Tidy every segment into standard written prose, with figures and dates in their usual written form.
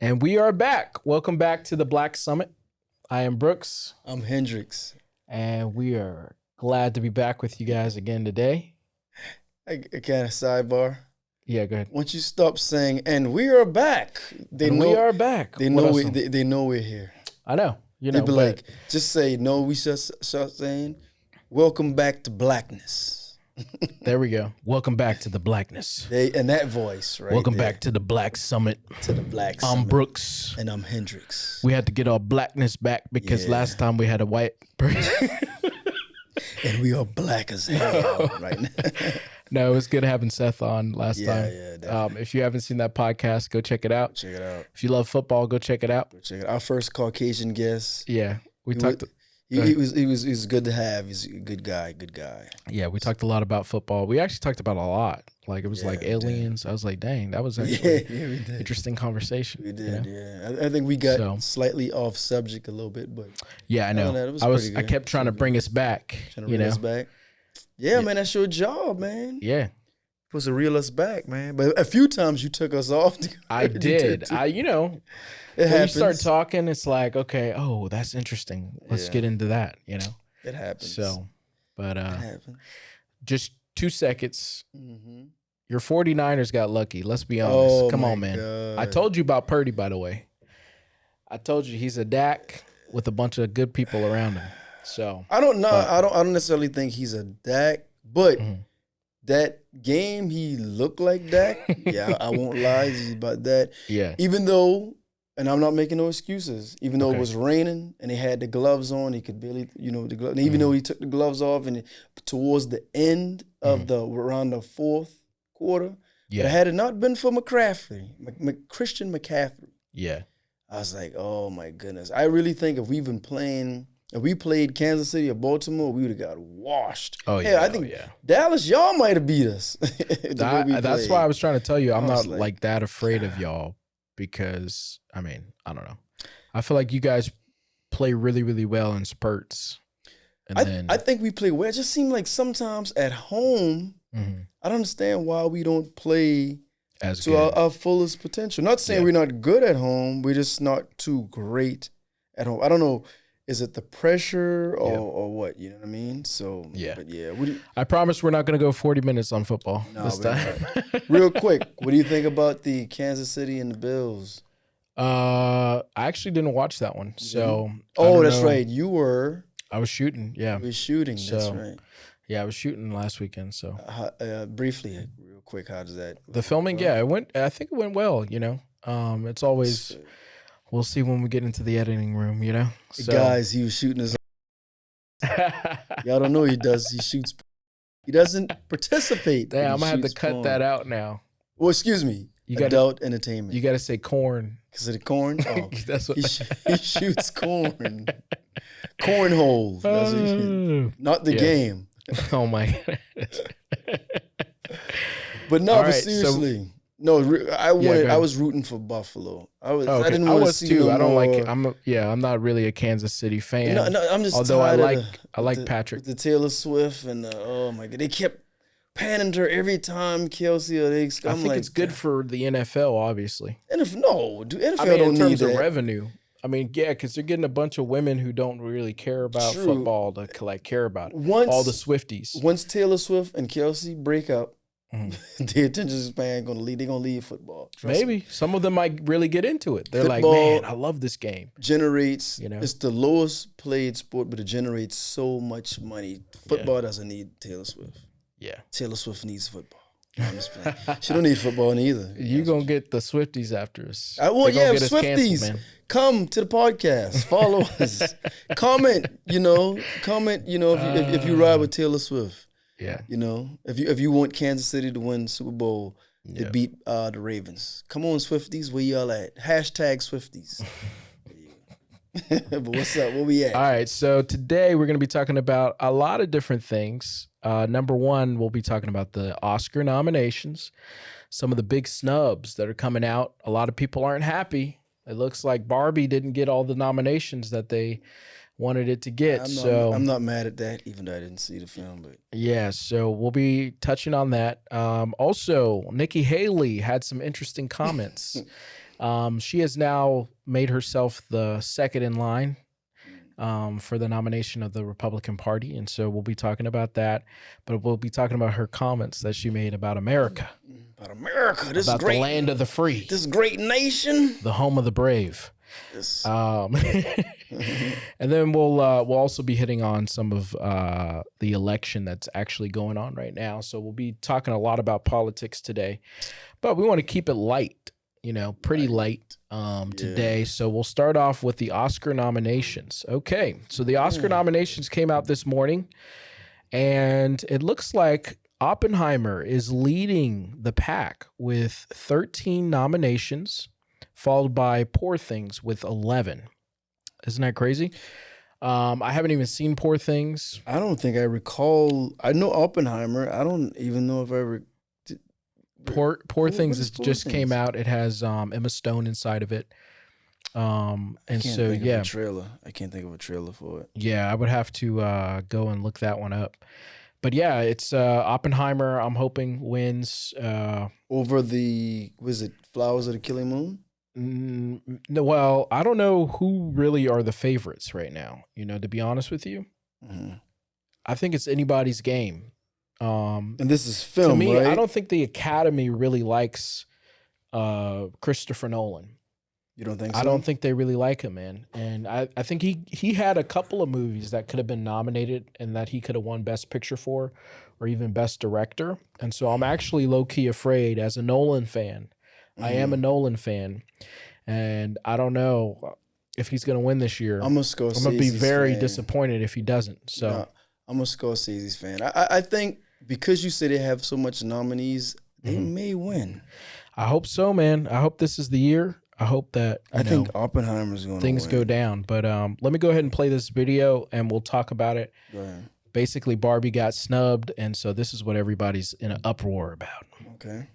And we are back. Welcome back to the Black Summit. I am Brooks. I'm Hendricks. And we are glad to be back with you guys again today. I kind of sidebar. Yeah, go ahead. Once you stop saying, and we are back, we are back. They know they know we're here. I know. They'd be like, just say, no, we start saying, welcome back to blackness. There we go. Welcome back to the blackness. And that voice, right? Welcome back to the Black Summit. To the Black Summit. I'm Brooks. And I'm Hendricks. We had to get our blackness back because last time we had a white person. And we are black as hell right now. No, it was good having Seth on last time. Yeah, definitely. If you haven't seen that podcast, go check it out. Check it out. If you love football, go check it out. Our first Caucasian guest. Yeah, we talked. He was good to have. He's a good guy. Yeah, we talked a lot about football. We actually talked about a lot. Like it was like aliens. I was like, dang, that was actually interesting conversation. We did, I think we got slightly off subject a little bit, but yeah, I know. I kept trying to bring us back. Yeah, man, that's your job, man. Yeah. Supposed to reel us back, man. But a few times you took us off. I did. When you start talking, it's like, okay, oh, that's interesting. Let's get into that, It happens. So, but it happens. Just 2 seconds. Mm-hmm. Your 49ers got lucky. Let's be honest. Come on, man. God. I told you about Purdy, by the way. I told you he's a Dak with a bunch of good people around him. So I don't know. I don't necessarily think he's a Dak, but that game he looked like Dak. Yeah, I won't lie about that. Yeah. Even though, and I'm not making no excuses, even though it was raining and he had the gloves on, he could barely, the gloves. Even though he took the gloves off and towards the end of around the fourth quarter, but had it not been for McCaffrey, Christian McCaffrey, I was like, oh my goodness. I really think if we played Kansas City or Baltimore, we would have got washed. Oh, yeah. I think Dallas, y'all might have beat us. That's why I was trying to tell you I'm not like that afraid of y'all because, I don't know. I feel like you guys play really, really well in spurts. And I think we play well. It just seemed like sometimes at home, I don't understand why we don't play to our fullest potential. Not saying we're not good at home. We're just not too great at home. I don't know. Is it the pressure or what? You know what I mean? So, but I promise we're not going to go 40 minutes on football this time. Real quick, what do you think about the Kansas City and the Bills? I actually didn't watch that one. So, that's right. I was shooting. Yeah. You were shooting. That's right. Yeah, I was shooting last weekend. So, briefly, real quick, how does that? The filming, I think it went well. It's always. We'll see when we get into the editing room, So. Guys, he was shooting his. Y'all don't know he does. He shoots. He doesn't participate. Damn, I'm gonna have to cut that out now. Well, excuse me. Adult entertainment. You got to say corn. Because of the corn. Oh, that's what he shoots corn. Cornhole. Not the game. Oh my goodness. But no, but seriously. No, I was rooting for Buffalo. I didn't want to see too. I don't like. I'm not really a Kansas City fan. No, I'm just. Although I like Patrick. The Taylor Swift and oh my god, they kept panning her every time Kelsey or they. I think it's good for the NFL, obviously. NFL don't in terms need of revenue. Because they're getting a bunch of women who don't really care about football to care about it. All the Swifties. Once Taylor Swift and Kelsey break up. The attention span going to leave. They're going to leave football. Maybe some of them might really get into it. They're football like, man, I love this game. Generates. It's the lowest played sport, but it generates so much money. Football doesn't need Taylor Swift. Yeah, Taylor Swift needs football. I'm just playing. She don't need football either. You gonna get the Swifties after us? Swifties. Canceled, come to the podcast. Follow us. Comment. If you ride with Taylor Swift. Yeah. If you want Kansas City to win Super Bowl, to beat the Ravens. Come on, Swifties, where y'all at? Hashtag Swifties. But what's up? Where we at? All right, so today we're going to be talking about a lot of different things. Number one, we'll be talking about the Oscar nominations, some of the big snubs that are coming out. A lot of people aren't happy. It looks like Barbie didn't get all the nominations that they wanted it to get. I'm not mad at that, even though I didn't see the film. But yeah, so we'll be touching on that. Also, Nikki Haley had some interesting comments She has now made herself the second in line for the nomination of the Republican Party. And so we'll be talking about that, but we'll be talking about her comments that she made about America. About America, this about great, the land of the free, this great nation, the home of the brave. Yes. And then we'll also be hitting on some of the election that's actually going on right now. So we'll be talking a lot about politics today, but we want to keep it light, pretty light today. So we'll start off with the Oscar nominations. Okay, so the Oscar nominations came out this morning, and it looks like Oppenheimer is leading the pack with 13 nominations, followed by Poor Things with 11. Isn't that crazy? I haven't even seen Poor Things. I don't think I recall. I know Oppenheimer. I don't even know if I ever. Poor Things just came out. It has Emma Stone inside of it. And so of a trailer. I can't think of a trailer for it. Yeah, I would have to go and look that one up. But yeah, it's Oppenheimer. I'm hoping wins over the Flowers of the Killing Moon. No, well, I don't know who really are the favorites right now. To be honest with you, I think it's anybody's game. And this is film, to me, right? I don't think the Academy really likes Christopher Nolan. You don't think so? I don't think they really like him, man. And I think he had a couple of movies that could have been nominated and that he could have won Best Picture for, or even Best Director. And so I'm actually low-key afraid as a Nolan fan. I am a Nolan fan, and I don't know if he's going to win this year. I'm a Scorsese's I'm going to be very fan. disappointed if he doesn't. So no, I'm a Scorsese's fan. I think because you say they have so much nominees, they may win. I hope so, man. I hope this is the year. I hope that I think Oppenheimer's going to win. Things go down. But let me go ahead and play this video, and we'll talk about it. Go ahead. Basically, Barbie got snubbed, and so this is what everybody's in an uproar about. Okay.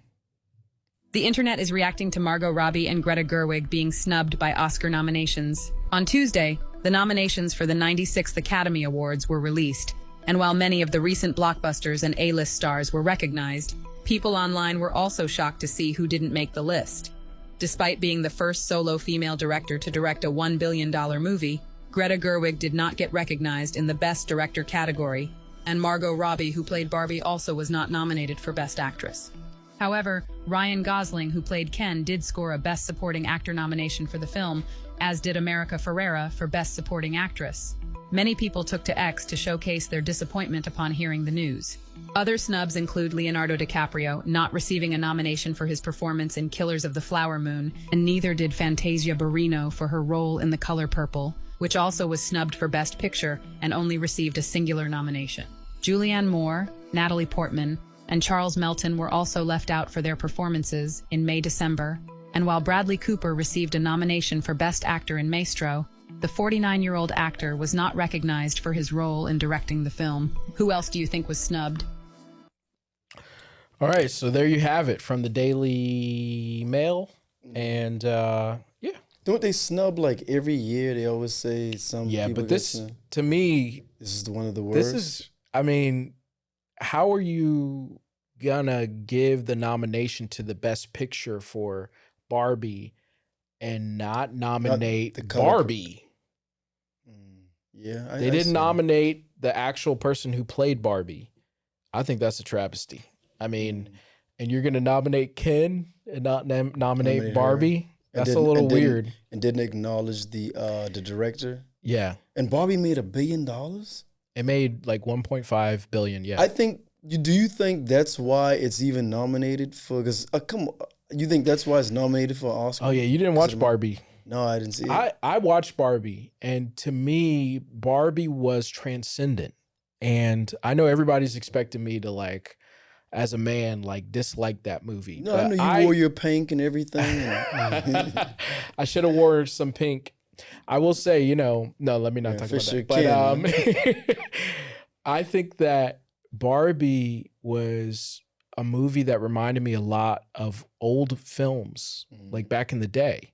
The internet is reacting to Margot Robbie and Greta Gerwig being snubbed by Oscar nominations. On Tuesday, the nominations for the 96th Academy Awards were released, and while many of the recent blockbusters and A-list stars were recognized, people online were also shocked to see who didn't make the list. Despite being the first solo female director to direct a $1 billion movie, Greta Gerwig did not get recognized in the Best Director category, and Margot Robbie, who played Barbie, also was not nominated for Best Actress. However, Ryan Gosling, who played Ken, did score a Best Supporting Actor nomination for the film, as did America Ferrera for Best Supporting Actress. Many people took to X to showcase their disappointment upon hearing the news. Other snubs include Leonardo DiCaprio, not receiving a nomination for his performance in Killers of the Flower Moon, and neither did Fantasia Barrino for her role in The Color Purple, which also was snubbed for Best Picture and only received a singular nomination. Julianne Moore, Natalie Portman, and Charles Melton were also left out for their performances in May-December, and while Bradley Cooper received a nomination for Best Actor in Maestro, the 49-year-old actor was not recognized for his role in directing the film. Who else do you think was snubbed? All right, so there you have it from the Daily Mail, and yeah. Don't they snub like every year? They always say some. Yeah, people but this, to me, this is one of the worst. This is, I mean, how are you gonna give the nomination to the Best Picture for Barbie and not nominate the Barbie? Yeah, they didn't nominate the actual person who played Barbie. I think that's a travesty. I mean, and you're gonna nominate Ken and not nominate Barbie? That's a little weird. And didn't acknowledge the director. Yeah. And Barbie made $1 billion. It made like 1.5 billion. Yeah. I think. Do you think that's why it's even nominated for? Because come on, you think that's why it's nominated for Oscar? Oh yeah, you didn't watch Barbie. No, I didn't see it. I watched Barbie, and to me, Barbie was transcendent. And I know everybody's expecting me to, like, as a man, like, dislike that movie. No, I know you wore your pink and everything. I should have wore some pink. I will say, no, let me not talk about that. But I think that Barbie was a movie that reminded me a lot of old films, like back in the day.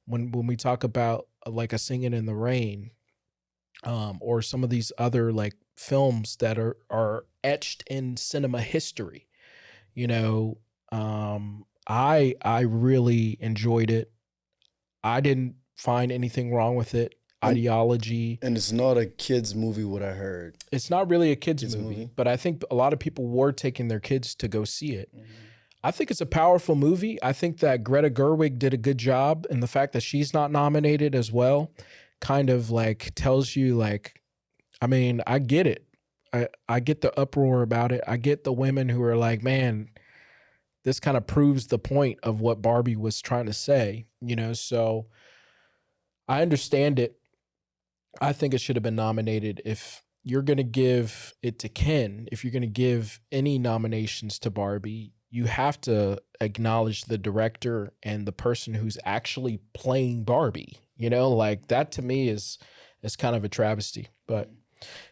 When we talk about like A Singin' in the Rain, or some of these other like films that are etched in cinema history, I really enjoyed it. I didn't find anything wrong with it. Ideology. And it's not a kids movie, what I heard. It's not really a kids movie, but I think a lot of people were taking their kids to go see it. I think it's a powerful movie. I think that Greta Gerwig did a good job, and the fact that she's not nominated as well kind of like tells you, like, I mean, I get it. I get the uproar about it. I get the women who are like, man, this kind of proves the point of what Barbie was trying to say, you know? So I understand it. I think it should have been nominated. If you're going to give it to Ken, if you're going to give any nominations to Barbie, you have to acknowledge the director and the person who's actually playing Barbie. You know, like that to me is kind of a travesty. But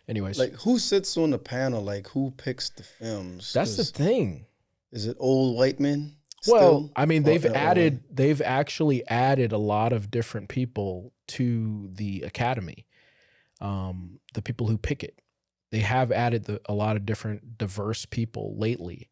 anyways. Like, who sits on the panel? Like, who picks the films? That's the thing. Is it old white men? Well, I mean, they've actually added a lot of different people to the Academy. The people who pick it, they have added a lot of different diverse people lately,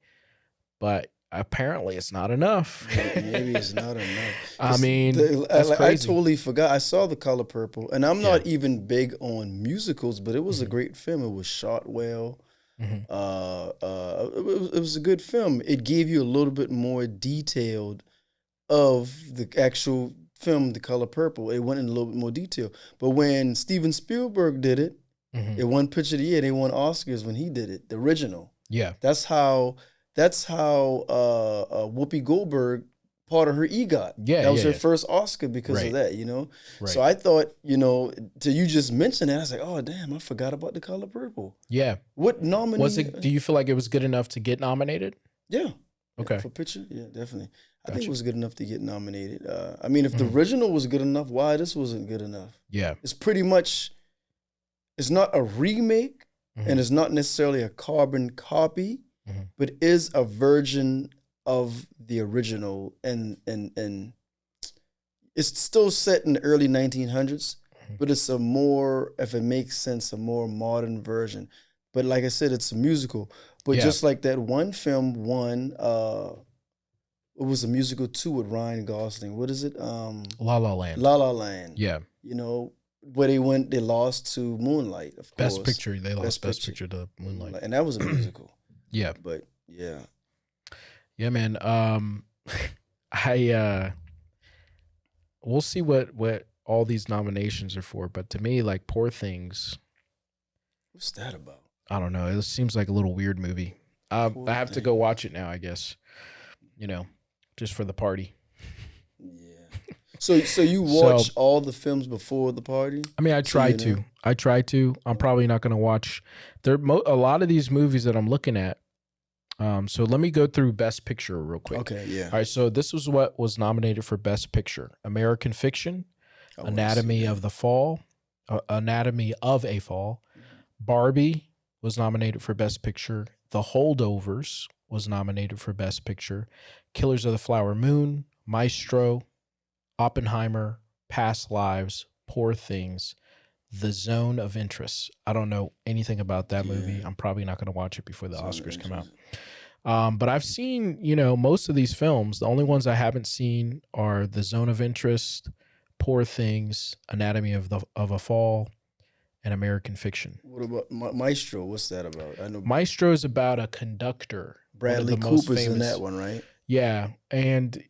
but apparently it's not enough. Maybe it's not enough. I mean, I totally forgot. I saw The Color Purple, and I'm not even big on musicals, but it was a great film. It was shot well. It was a good film. It gave you a little bit more detailed of the actual film, The Color Purple. It went in a little bit more detail. But when Steven Spielberg did it, it won Picture of the Year. They won Oscars when he did it, the original. Yeah. That's how Whoopi Goldberg, part of her EGOT. Yeah, that was her first Oscar because of that, you know? Right. So I thought, you know, till you just mentioned that, I was like, oh, damn, I forgot about The Color Purple. Yeah. What nominee? Was it? Do you feel like it was good enough to get nominated? Yeah. Okay. For picture? Yeah, definitely. I think it was good enough to get nominated. I mean, if the original was good enough, why this wasn't good enough? Yeah. It's pretty much, it's not a remake and it's not necessarily a carbon copy, but is a version of the original, and it's still set in the early 1900s, but it's a more, if it makes sense, a more modern version. But like I said, it's a musical. But just like that one film won, it was a musical too with Ryan Gosling. What is it? La La Land. La La Land. Yeah. You know, where they lost to Moonlight, of course. Best Picture. They lost Best Picture to Moonlight. And that was a musical. Yeah. But yeah. Yeah, man. We'll see what all these nominations are for, but to me, like, Poor Things. What's that about? I don't know. It seems like a little weird movie. I have to go watch it now, I guess. You know, just for the party. Yeah. So you watch all the films before the party? I mean, I try to. I'm probably not going to watch. A lot of these movies that I'm looking at. So let me go through Best Picture real quick. Okay, yeah. All right, so this was what was nominated for Best Picture: American Fiction, Anatomy of a Fall, Barbie was nominated for Best Picture. The Holdovers was nominated for Best Picture. Killers of the Flower Moon, Maestro, Oppenheimer, Past Lives, Poor Things, The Zone of Interest. I don't know anything about that movie. I'm probably not going to watch it before the Oscars come out. But I've seen, you know, most of these films. The only ones I haven't seen are The Zone of Interest, Poor Things, Anatomy of a Fall, and American Fiction. What about Maestro? What's that about? I know Maestro is about a conductor. Bradley Cooper's in that one, right? Yeah, and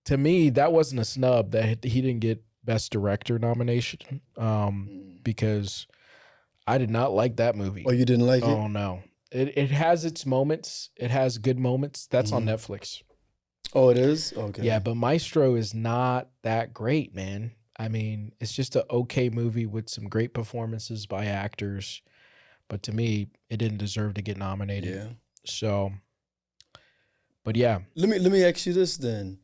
to me, that wasn't a snub that he didn't get Best Director nomination, because I did not like that movie. Oh, you didn't like it? Oh no, it has its moments. It has good moments. That's on Netflix. Oh, it is? Okay. Yeah, but Maestro is not that great, man. I mean, it's just an okay movie with some great performances by actors, but to me, it didn't deserve to get nominated. Yeah. So, but yeah. Let me ask you this then.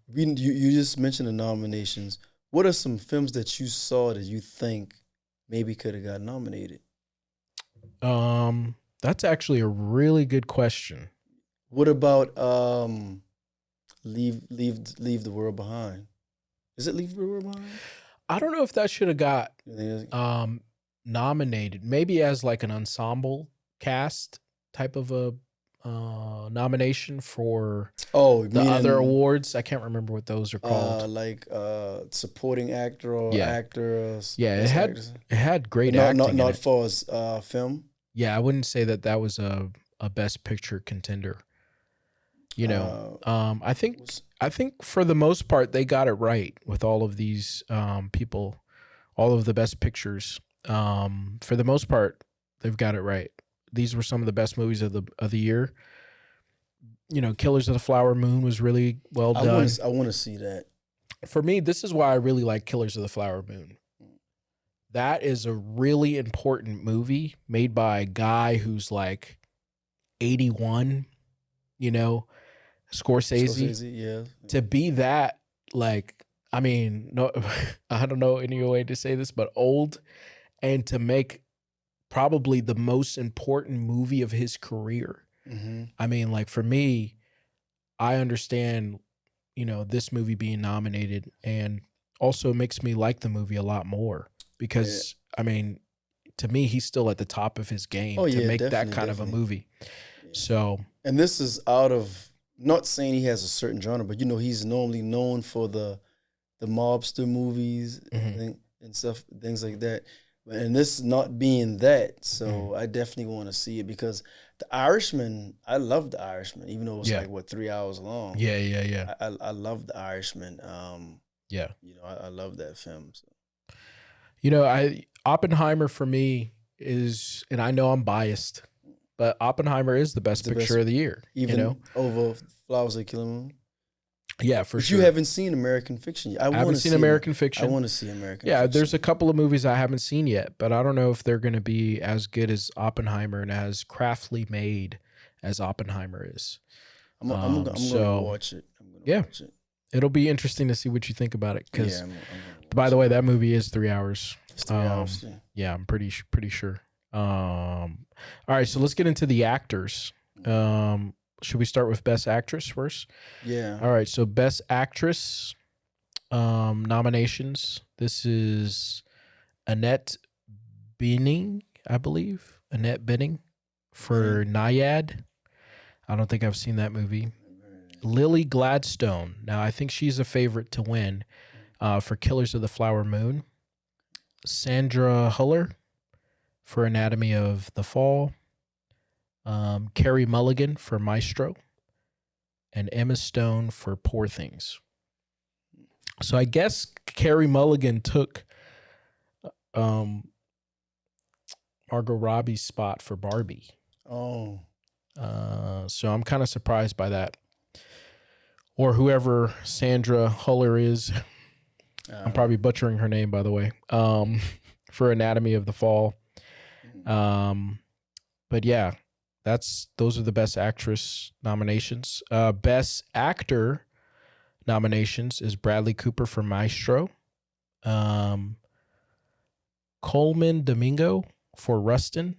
You just mentioned the nominations. What are some films that you saw that you think maybe could have got nominated? That's actually a really good question. What about Leave the World Behind? Is it Leave the World Behind? I don't know if that should have got nominated. Maybe as like an ensemble cast type of a nomination for Oh, the other awards. I can't remember what those are called. Like supporting actor or Yeah. actor. Or Yeah, best actress. it had great But acting. Not in it. for as film. Yeah, I wouldn't say that was a best picture contender. You know, I think for the most part they got it right with all of these people, all of the best pictures. For the most part, they've got it right. These were some of the best movies of the year. You know, Killers of the Flower Moon was really well done. I want to see that. For me, this is why I really like Killers of the Flower Moon. That is a really important movie made by a guy who's like 81, you know, Scorsese. Yeah. To be that, like, I mean, no, I don't know any way to say this, but old, and to make probably the most important movie of his career. Mm-hmm. I mean, like, for me, I understand, you know, this movie being nominated, and also makes me like the movie a lot more because, I mean, to me, he's still at the top of his game to make that kind of a movie. Yeah. So, and this is out of, not saying he has a certain genre, but you know, he's normally known for the mobster movies and stuff, things like that. And this not being that, so I definitely want to see it because The Irishman, I love The Irishman, even though it's like, what, 3 hours long. Yeah. I love The Irishman. Yeah. You know, I love that film. So. You know, Oppenheimer for me is, and I know I'm biased, but Oppenheimer is the best picture of the year. Even, you know, over Flowers of the Killer Moon. Yeah, for sure. You haven't seen American Fiction yet. I haven't seen American Fiction. I want to see American Fiction. Yeah, there's a couple of movies I haven't seen yet, but I don't know if they're going to be as good as Oppenheimer and as craftily made as Oppenheimer is. I'm going to watch it. Watch it. It'll be interesting to see what you think about it. Because, by the way, that movie is 3 hours. It's 3 hours. Yeah, I'm pretty sure. All right, so let's get into the actors. Should we start with Best Actress first? Yeah. All right, so Best Actress nominations. This is Annette Bening, I believe. Annette Bening for Nyad. I don't think I've seen that movie. Lily Gladstone. Now, I think she's a favorite to win for Killers of the Flower Moon. Sandra Huller for Anatomy of the Fall. Carey Mulligan for Maestro, and Emma Stone for Poor Things. So I guess Carey Mulligan took Margot Robbie's spot for Barbie. Oh. So I'm kind of surprised by that. Or whoever Sandra Huller is. I'm probably butchering her name, by the way. For Anatomy of the Fall. But yeah. Those are the Best Actress nominations. Best Actor nominations is Bradley Cooper for Maestro. Coleman Domingo for Rustin.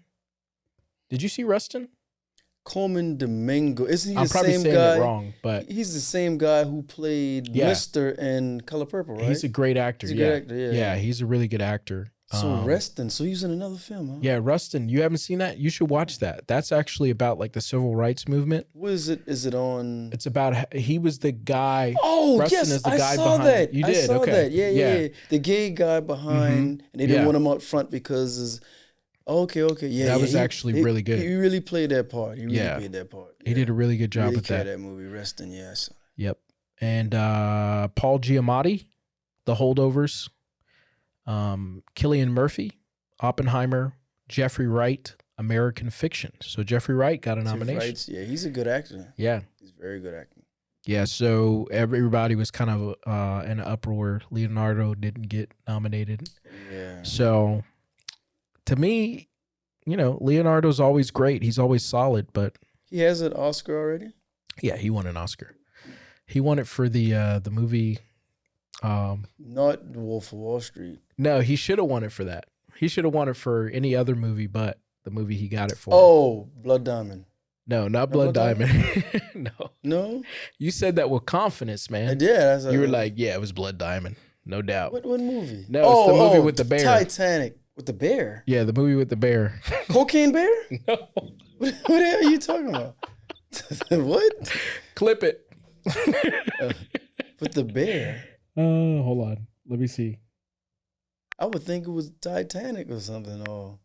Did you see Rustin? Coleman Domingo. Isn't he I'm the same guy? I'm probably saying it wrong, but he's the same guy who played Mr. in Color Purple, right? He's a great actor. He's a good actor, Yeah, he's a really good actor. So Rustin, so he's in another film, huh? Yeah, Rustin. You haven't seen that? You should watch that. That's actually about like the civil rights movement. What is it? Is it on? It's about, he was the guy. Oh, Rustin yes, is the I guy saw behind. that. You did? I saw okay. that. Yeah. The gay guy behind, and they didn't want him out front because okay. Yeah, that was actually really good. He really played that part. He really played that part. He did a really good job with that movie, Rustin, yes. Yep. And Paul Giamatti, The Holdovers. Cillian Murphy, Oppenheimer. Jeffrey Wright, American Fiction. So Jeffrey Wright got a nomination. Yeah, he's a good actor. Yeah. He's very good actor. Yeah, so everybody was kind of in an uproar. Leonardo didn't get nominated. Yeah. So to me, you know, Leonardo's always great. He's always solid, but he has an Oscar already? Yeah, he won an Oscar. He won it for the movie not The Wolf of Wall Street. No, he should have won it for that. He should have won it for any other movie but the movie he got it for. Oh, Blood Diamond. No, not Blood Diamond. No? You said that with confidence, man. I did. You were like, yeah, it was Blood Diamond. No doubt. What movie? No, it's the movie with the bear. Titanic. With the bear? Yeah, the movie with the bear. Cocaine Bear? No. What the hell are you talking about? What? Clip it. But the bear. Hold on. Let me see. I would think it was Titanic or something, or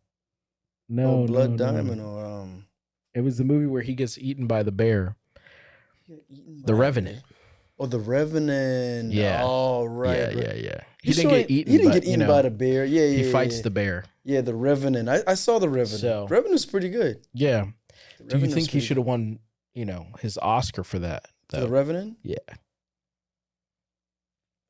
no. Blood Diamond, or It was the movie where he gets eaten by the bear. The Revenant. Oh, the Revenant. Yeah. Oh, right. Yeah. He didn't get eaten. He didn't get eaten by the bear. Yeah. He fights the bear. Yeah, the Revenant. I saw the Revenant. So, Revenant's pretty good. Yeah. Do you think he should have won, his Oscar for that? For the Revenant? Yeah.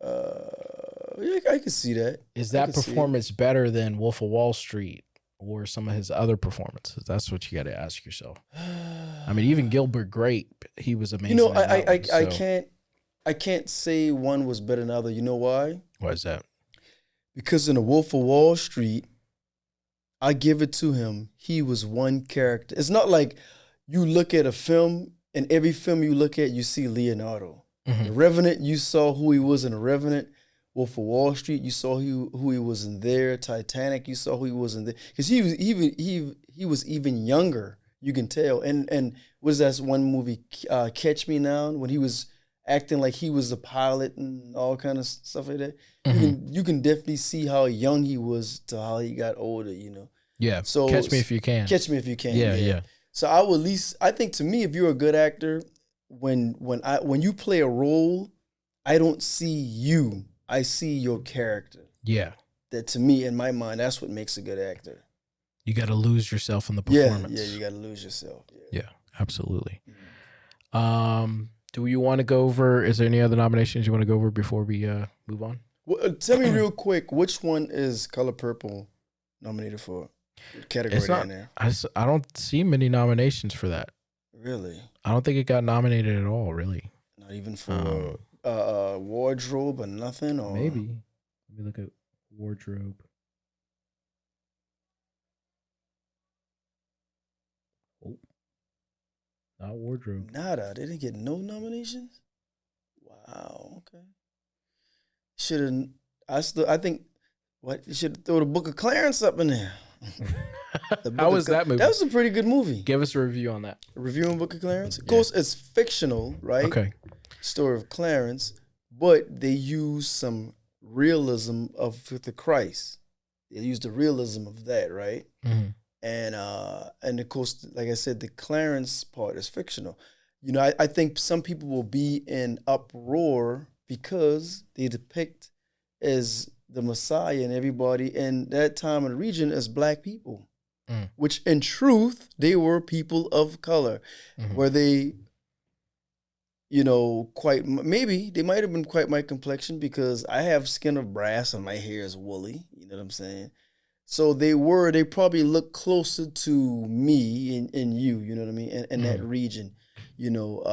Yeah, I can see that. Is that performance better than Wolf of Wall Street or some of his other performances? That's what you got to ask yourself. I mean, even Gilbert Grape, he was amazing. I can't say one was better than the other. You know why? Why is that? Because in The Wolf of Wall Street, I give it to him. He was one character. It's not like you look at a film, and every film you look at, you see Leonardo. Mm-hmm. The Revenant, you saw who he was in The Revenant. Wolf of Wall Street, you saw who he was in there. Titanic, you saw who he was in there. Because he was even younger. You can tell. And what is that one movie, Catch Me Now, when he was acting like he was a pilot and all kind of stuff like that. Mm-hmm. You can definitely see how young he was to how he got older. Yeah. So Catch Me If You Can. Catch Me If You Can. Yeah. So I think to me, if you're a good actor, when you play a role, I don't see you. I see your character. Yeah. That to me, in my mind, that's what makes a good actor. You got to lose yourself in the performance. Yeah, you got to lose yourself. Yeah, absolutely. Mm-hmm. Do you want to go over, is there any other nominations you want to go over before we move on? Well, tell me real quick, which one is Color Purple nominated for? Category in there. I don't see many nominations for that. Really? I don't think it got nominated at all, really. Not even for wardrobe or nothing? Or maybe. Let me look at wardrobe. Oh, not wardrobe. Nada. They didn't get no nominations? Wow. Okay. I think you should throw the Book of Clarence up in there. How was that movie? That was a pretty good movie. Give us a review on that. A review on Book of Clarence? Of course, it's fictional, right? Okay. Story of Clarence, but they use some realism of the Christ. They use the realism of that, right? Mm-hmm. And of course, like I said, the Clarence part is fictional. I think some people will be in uproar because they depict as the Messiah and everybody in that time and region as black people, which in truth, they were people of color. Mm-hmm. Were they, maybe they might have been quite my complexion because I have skin of brass and my hair is woolly. You know what I'm saying? So they probably look closer to me and you, you know what I mean? In that region, we don't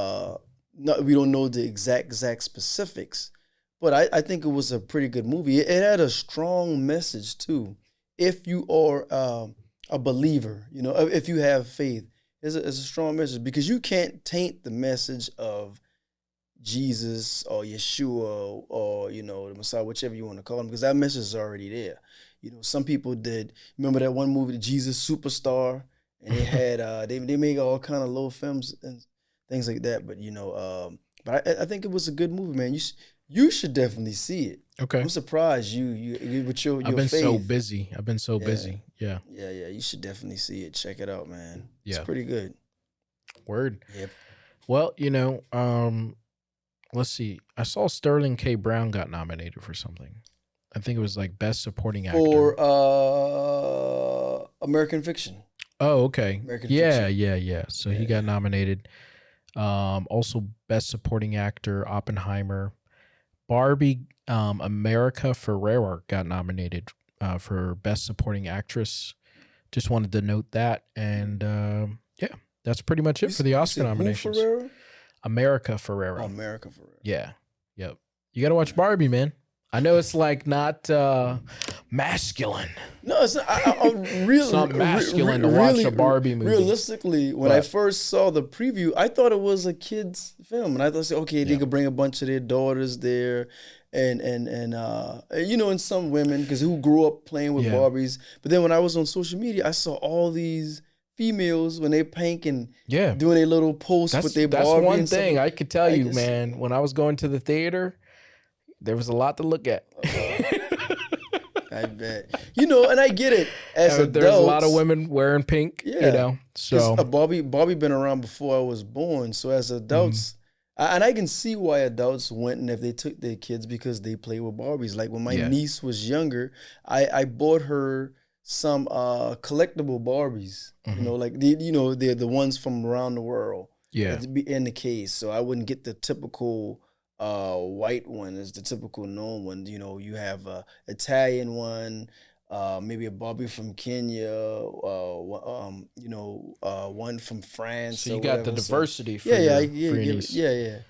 know the exact specifics, but I think it was a pretty good movie. It had a strong message too. If you are a believer, if you have faith, it's a strong message because you can't taint the message of Jesus or Yeshua or, the Messiah, whichever you want to call him, because that message is already there. Some people did. Remember that one movie, The Jesus Superstar, and they had they made all kind of little films and things like that. But but I think it was a good movie, man. You should definitely see it. Okay. I'm surprised you with your I've been faith. so busy. I've been so busy. Yeah. Yeah. You should definitely see it. Check it out, man. Yeah. It's pretty good. Word. Yep. Well, let's see. I saw Sterling K. Brown got nominated for something. I think it was like Best Supporting Actor. For American Fiction. Oh, okay. American Fiction. Yeah. So he got nominated. Also Best Supporting Actor, Oppenheimer. Barbie, America Ferrera got nominated for Best Supporting Actress. Just wanted to note that. And that's pretty much it for the Oscar nominations. Who, Ferrera? America Ferrera. Oh, America Ferrera. Yeah. Yep. You got to watch Barbie, man. I know it's like not masculine. No, it's not. It's not masculine to watch a Barbie movie. Realistically, when I first saw the preview, I thought it was a kid's film, and I thought, okay, they could bring a bunch of their daughters there, and some women who grew up playing with Barbies. But then when I was on social media, I saw all these females when they pink and Yeah. doing their little posts with their That's Barbie one and stuff. thing I could tell Like, you, man. When I was going to the theater, there was a lot to look at. I bet. You know, and I get it. As adults, there's a lot of women wearing pink. Yeah. You know, so Barbie been around before I was born. So as adults, and I can see why adults went and if they took their kids because they play with Barbies. Like when my niece was younger, I bought her some collectible Barbies. You know, like they're the ones from around the world. Yeah. To be in the case, so I wouldn't get the typical white one. Is the typical known one. You know, you have a Italian one. Maybe a Barbie from Kenya, one from France. So you got the diversity for I your niece. give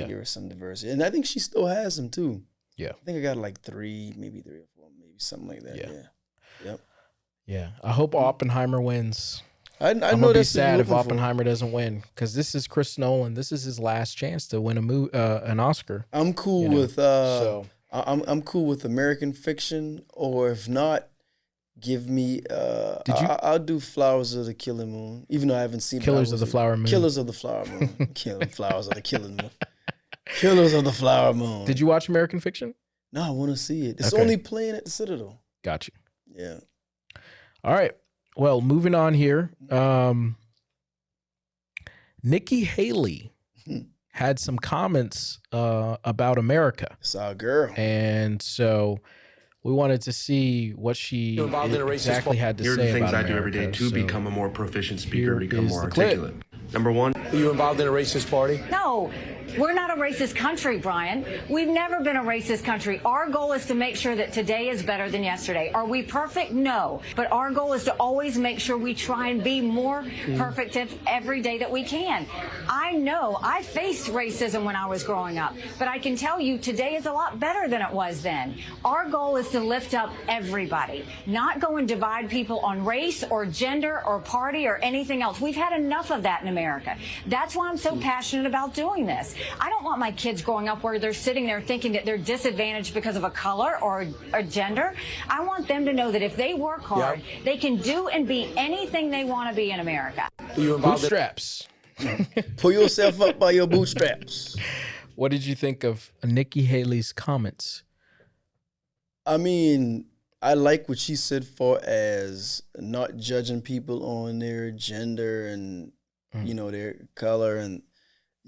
her some diversity, and I think she still has them too. Yeah, I think I got like maybe three or four, maybe something like that. Yeah. Yeah. I hope Oppenheimer wins. I'm gonna be sad if Oppenheimer doesn't win because this is Chris Nolan. This is his last chance to win an Oscar. I'm cool with I'm cool with American Fiction, or if not, give me. I'll do Flowers of the Killing Moon, even though I haven't seen Killers of the Flower Moon. Killers of the Flower Moon. Flowers of the Killing Moon. Killers of the Flower Moon. Did you watch American Fiction? No, I want to see it. It's only playing at the Citadel. Got you. Yeah. All right. Well, moving on here. Nikki Haley had some comments about America. It's our girl. And so we wanted to see what she exactly had to say about America. Here are the things I do every day to become a more proficient speaker, become more articulate. Number one. Are you involved in a racist party? No, we're not a racist country, Brian. We've never been a racist country. Our goal is to make sure that today is better than yesterday. Are we perfect? No. But our goal is to always make sure we try and be more perfect every day that we can. I know I faced racism when I was growing up, but I can tell you today is a lot better than it was then. Our goal is to lift up everybody, not go and divide people on race or gender or party or anything else. We've had enough of that in America. That's why I'm so passionate about doing this. I don't want my kids growing up where they're sitting there thinking that they're disadvantaged because of a color or a gender. I want them to know that if they work hard, they can do and be anything they want to be in America. Bootstraps. Pull yourself up by your bootstraps. What did you think of Nikki Haley's comments? I mean, I like what she said for as not judging people on their gender and their color, and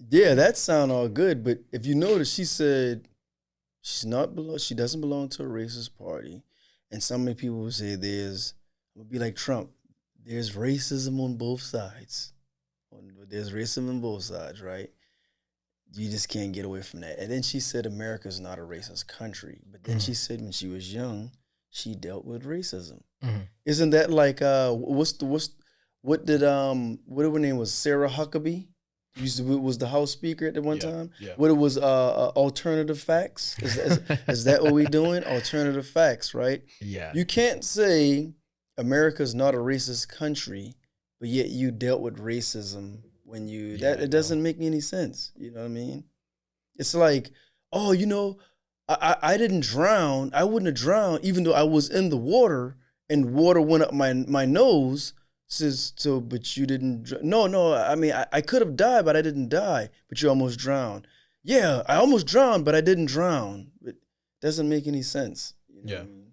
that sound all good. But if you notice, she said she doesn't belong to a racist party, and so many people will say it'll be like Trump. There's racism on both sides. There's racism on both sides, right? You just can't get away from that. And then she said America's not a racist country, but then she said when she was young, she dealt with racism. Isn't that like what did her name was? Sarah Huckabee was the House Speaker at the one time. Yeah. What it was alternative facts. Is that what we doing? Alternative facts, right? Yeah. You can't say America's not a racist country, but yet you dealt with racism when you it doesn't make any sense. You know what I mean? It's like, I didn't drown. I wouldn't have drowned even though I was in the water and water went up my nose. But you didn't. No. I mean, I could have died, but I didn't die. But you almost drowned. Yeah, I almost drowned, but I didn't drown. It doesn't make any sense. You know what I mean?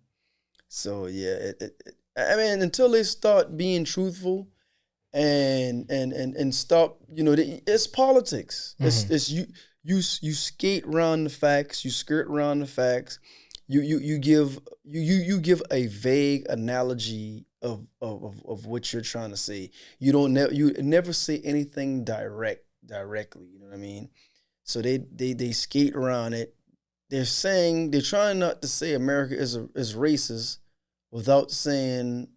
So I mean, until they start being truthful, and stop. It's politics. It's you skate around the facts. You skirt around the facts. You give a vague analogy of what you're trying to say. You never say anything directly. You know what I mean? So they skate around it. They're trying not to say America is racist without saying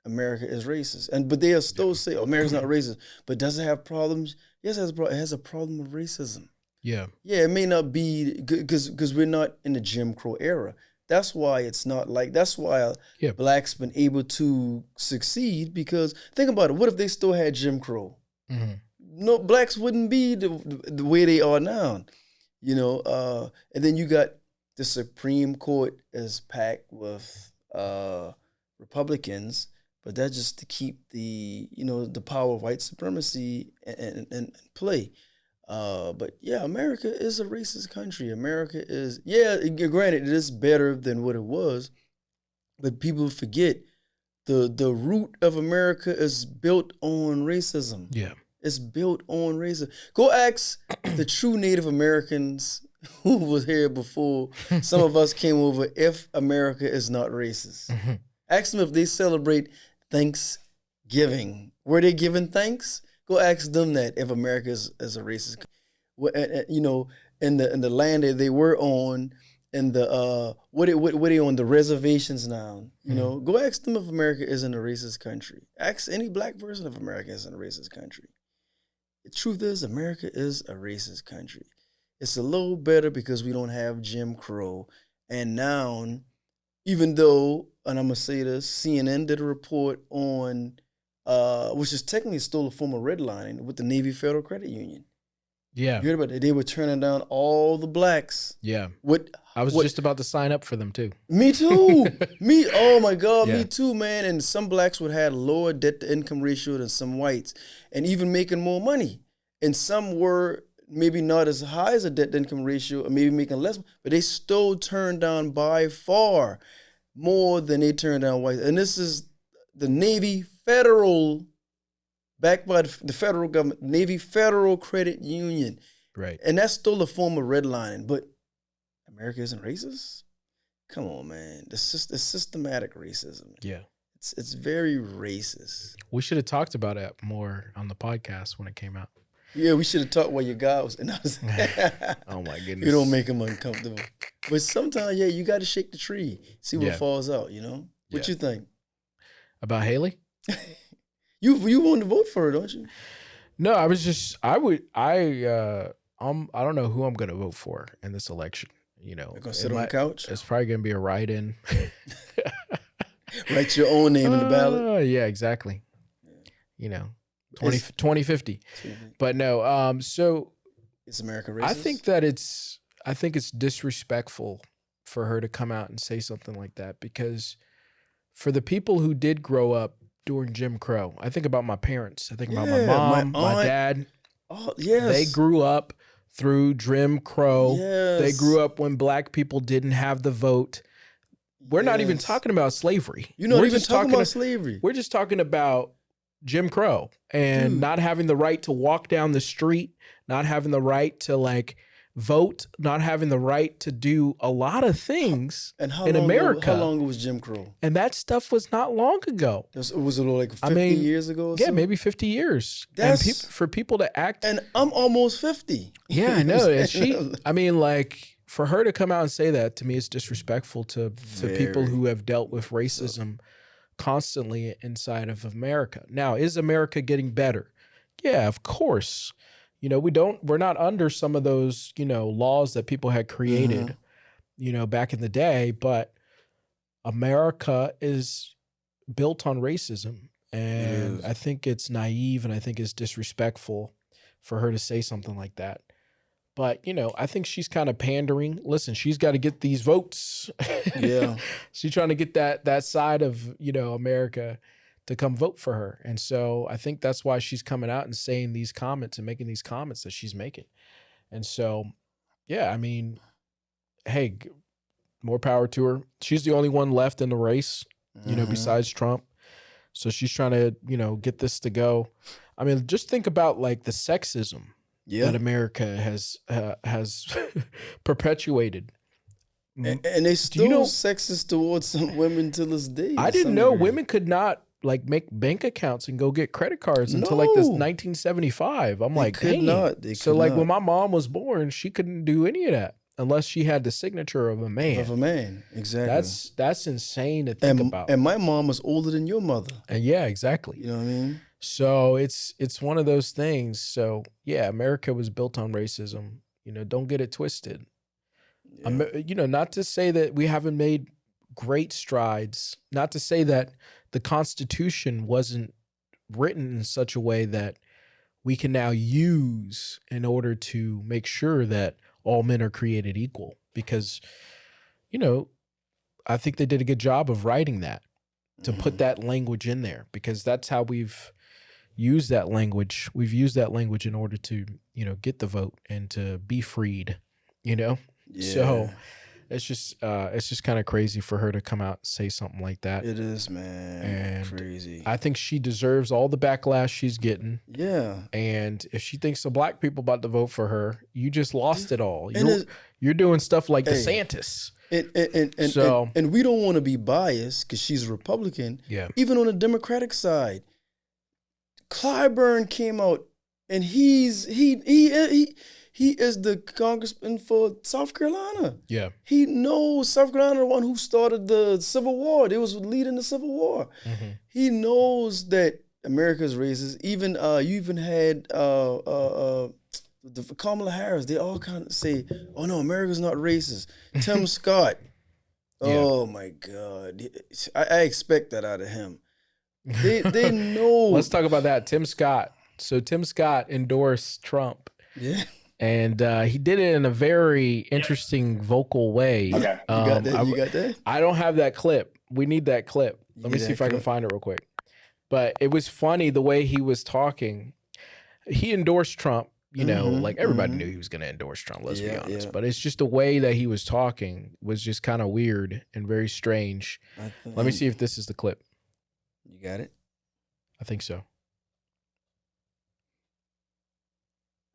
America is racist. But they'll still say America's not racist. But does it have problems? Yes, it has a problem with racism. Yeah. Yeah, it may not be because we're not in the Jim Crow era. That's why it's not like, that's why blacks been able to succeed, because think about it. What if they still had Jim Crow? No, blacks wouldn't be the way they are now, and then you got the Supreme Court is packed with Republicans. but that's just to keep the, the power of white supremacy in play. But yeah, America is a racist country. America is, granted, it is better than what it was, but people forget the root of America is built on racism. Yeah. It's built on racism. Go ask the true Native Americans who was here before some of us came over if America is not racist. Mm-hmm. Ask them if they celebrate Thanksgiving. Were they giving thanks? Go ask them that if America is a racist. In the land that they were on, and the what are on the reservations now? Go ask them if America isn't a racist country. Ask any black person if America isn't a racist country. The truth is, America is a racist country. It's a little better because we don't have Jim Crow. And now, even though, and I'm going to say this, CNN did a report on, which is technically still a form of redlining with the Navy Federal Credit Union. Yeah. You heard about it? They were turning down all the blacks. Yeah. I was just about to sign up for them too. Me too. Oh my God, me too, man. And some blacks would have lower debt to income ratio than some whites, and even making more money. And some were maybe not as high as a debt to income ratio, or maybe making less, but they still turned down by far more than they turned down whites. And this is the Navy Federal, backed by the federal government, Navy Federal Credit Union. Right. And that's still a form of redlining, but America isn't racist? Come on, man. It's systematic racism. Yeah. It's very racist. We should have talked about it more on the podcast when it came out. Yeah, we should have talked while your guy was. Oh my goodness. We don't make him uncomfortable. But sometimes, you got to shake the tree, see what falls out. What you think about Haley? You want to vote for her, don't you? No, I was just I don't know who I'm going to vote for in this election. You're going to sit on the couch? It's probably going to be a write-in. Write your own name in the ballot? Yeah, exactly. 2050. But no, so is America racist? I think it's disrespectful for her to come out and say something like that, because for the people who did grow up during Jim Crow, I think about my parents. I think about my mom, my dad. Oh, yes. They grew up through Jim Crow. Yes. They grew up when black people didn't have the vote. We're not even talking about slavery. You're not even talking about slavery. We're just talking about Jim Crow and not having the right to walk down the street, not having the right to vote, not having the right to do a lot of things in America. How long was Jim Crow? And that stuff was not long ago. Was it like 50 years ago or something? Yeah, maybe 50 years. And for people to act... And I'm almost 50. Yeah, I know. And for her to come out and say that, to me, is disrespectful to people who have dealt with racism constantly inside of America. Now, is America getting better? Yeah, of course. We're not under some of those, laws that people had created, back in the day, but America is built on racism. And I think it's naive and I think it's disrespectful for her to say something like that. But, I think she's kind of pandering. Listen, she's got to get these votes. Yeah. She's trying to get that side of, America to come vote for her. And so I think that's why she's coming out and saying these comments and making these comments that she's making. And so, yeah, hey, more power to her. She's the only one left in the race, besides Trump. So she's trying to, get this to go. Just think about the sexism that America has perpetuated. And they still sexist towards some women to this day. I didn't know women could not make bank accounts and go get credit cards until this 1975. I'm like, could not. So when my mom was born, she couldn't do any of that unless she had the signature of a man. Of a man, exactly. That's insane to think about. And my mom was older than your mother. And yeah, exactly. You know what I mean? So it's one of those things. So yeah, America was built on racism. Don't get it twisted. Yeah. Not to say that we haven't made great strides, not to say that the Constitution wasn't written in such a way that we can now use in order to make sure that all men are created equal. Because, I think they did a good job of writing that. to put that language in there, because that's how we've used that language. We've used that language in order to, get the vote and to be freed, Yeah. So it's just kind of crazy for her to come out and say something like that. It is, man. And crazy. I think she deserves all the backlash she's getting. Yeah. And if she thinks the black people about to vote for her, you just lost it all. And You're doing stuff like DeSantis. And we don't want to be biased because she's a Republican. Yeah. Even on the Democratic side, Clyburn came out and he is the congressman for South Carolina. Yeah. He knows South Carolina, the one who started the Civil War. They was leading the Civil War. Mm-hmm. He knows that America's racist. Even you even had the Kamala Harris. They all kind of say, "Oh no, America's not racist." Tim Scott. Yeah. Oh my God, I expect that out of him. They know. Let's talk about that. Tim Scott. So Tim Scott endorsed Trump. Yeah. And he did it in a very interesting vocal way. Okay. You got that? You got that? I don't have that clip. We need that clip. Let me see if I can find it real quick. But it was funny the way he was talking. He endorsed Trump, like everybody knew he was going to endorse Trump, let's be honest. Yeah. But it's just the way that he was talking was just kind of weird and very strange. Let me see if this is the clip. You got it? I think so.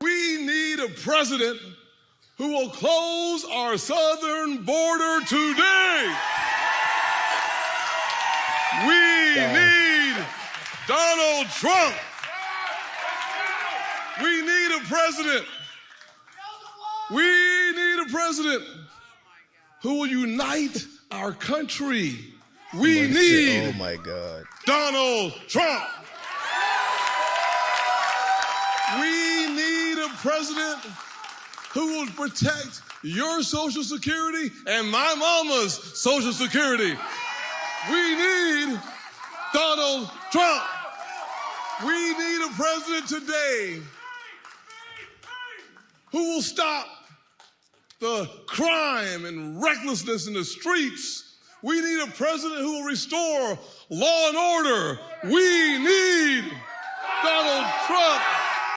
We need a president who will close our southern border today. We need Donald Trump. We need a president. We need a president who will unite our country. We need Oh my God. Donald Trump. We need a president who will protect your Social Security and my mama's Social Security. We need Donald Trump. We need a president today who will stop the crime and recklessness in the streets. We need a president who will restore law and order. We need Donald Trump.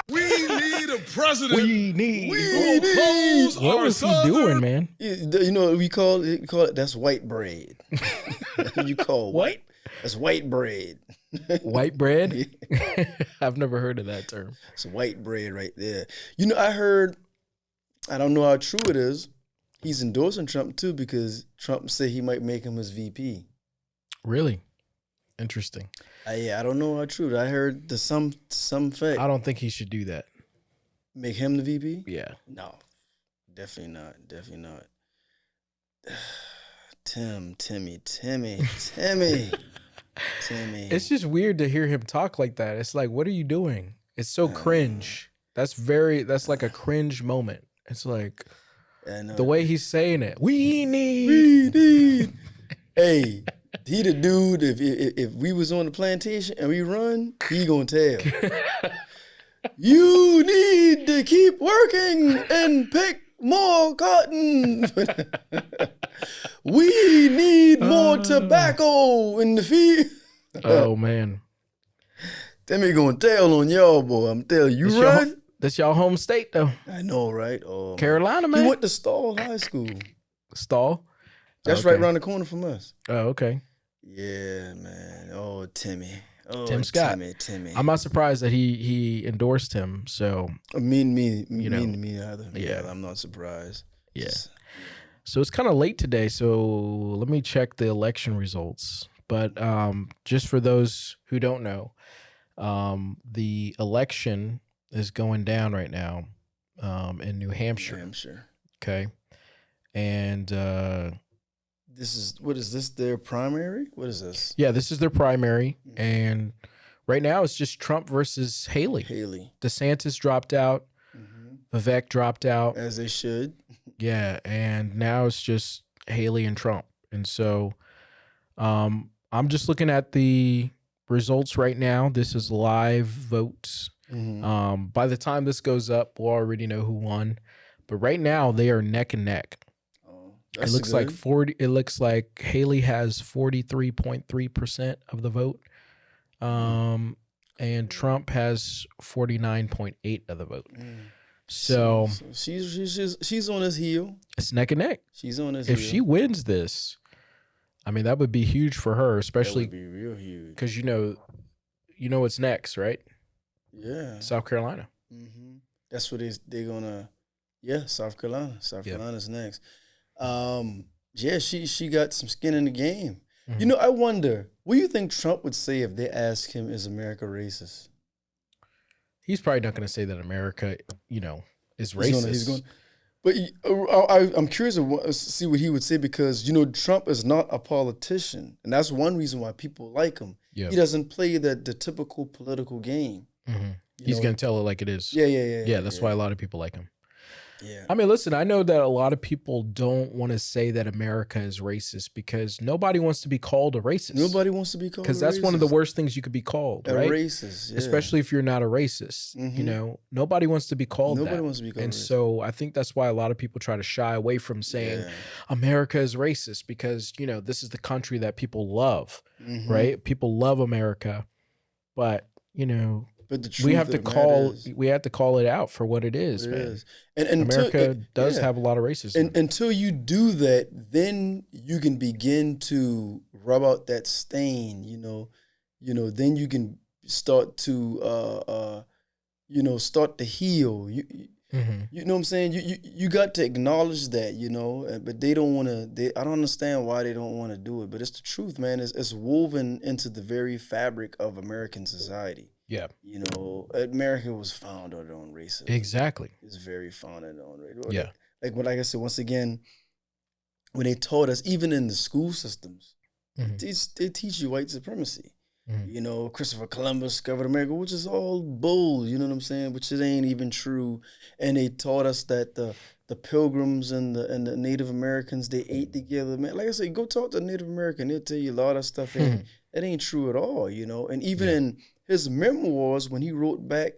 We need a president who will close What our was he southern doing, man? You know what we call it? That's white bread. That's what you call white. That's white bread. White bread? I've never heard of that term. It's white bread right there. I heard, I don't know how true it is, he's endorsing Trump too because Trump said he might make him his VP. Really? Interesting. I don't know how true. I heard some fact. I don't think he should do that. Make him the VP? Yeah. No, definitely not. Definitely not. Timmy. It's just weird to hear him talk like that. It's like, what are you doing? It's so cringe. That's like a cringe moment. It's like the way he's saying it. We need. Hey, he the dude. If we was on the plantation and we run, he gonna tell. You need to keep working and pick more cotton. We need more tobacco in the field. Oh man, Timmy gonna tell on y'all, boy. I'm telling you, run. That's y'all home state though. I know, right? Oh, Carolina, man. He went to Stall High School. Stall? That's right around the corner from us. Oh, okay. Yeah, man. Oh, Timmy. Oh, Tim Scott. Timmy. I'm not surprised that he endorsed him. So Me either. Yeah. I'm not surprised. yeah. So it's kind of late today. So let me check the election results. But just for those who don't know, the election is going down right now in New Hampshire. Okay. And what is this, their primary? What is this? Yeah, this is their primary. And right now it's just Trump versus Haley. DeSantis dropped out. Vivek dropped out. As they should. Yeah. And now it's just Haley and Trump. And so I'm just looking at the results right now. This is live votes. By the time this goes up, we'll already know who won. But right now they are neck and neck. That's it looks like 40. It looks like Haley has 43.3% of the vote, and Trump has 49.8% of the vote. So she's on his heel. It's neck and neck. She's on his heel. If she wins this, I mean, that would be huge for her, especially that would be real huge. Because you know what's next, right? Yeah, South Carolina. Mm-hmm. That's what they're gonna. Yeah, South Carolina. South Carolina's next. Yeah, she got some skin in the game. Mm-hmm. You know, I wonder, what do you think Trump would say if they asked him, "Is America racist?" He's probably not going to say that America, is racist. But I'm curious to see what he would say because, Trump is not a politician. And that's one reason why people like him. Yep. He doesn't play the typical political game. Mm-hmm. He's going to tell it like it is. Yeah. That's why a lot of people like him. Yeah. I mean, listen, I know that a lot of people don't want to say that America is racist because nobody wants to be called a racist. Nobody wants to be called a racist. Because that's one of the worst things you could be called, right? A racist, yeah. Especially if you're not a racist. Mm-hmm. Nobody wants to be called Nobody wants to be called and racist. So I think that's why a lot of people try to shy away from saying America is racist because, this is the country that people love, right? People love America, but, But the truth we have to call it out for what it is, man. Is. And America does have a lot of racism. And until you do that, then you can begin to rub out that stain, then you can start to start to heal. You know what I'm saying? You got to acknowledge that, but they don't want to. I don't understand why they don't want to do it, but it's the truth, man. It's woven into the very fabric of American society. Yeah. America was founded on racism. Exactly. It's very founded on racism. Yeah. Like I said, once again, when they taught us, even in the school systems, they teach you white supremacy. Christopher Columbus discovered America, which is all bull, you know what I'm saying? Which it ain't even true. And they taught us that the Pilgrims and the Native Americans, they ate together. Man, like I said, go talk to a Native American, they'll tell you a lot of stuff. It ain't true at all, And even in his memoirs, when he wrote back,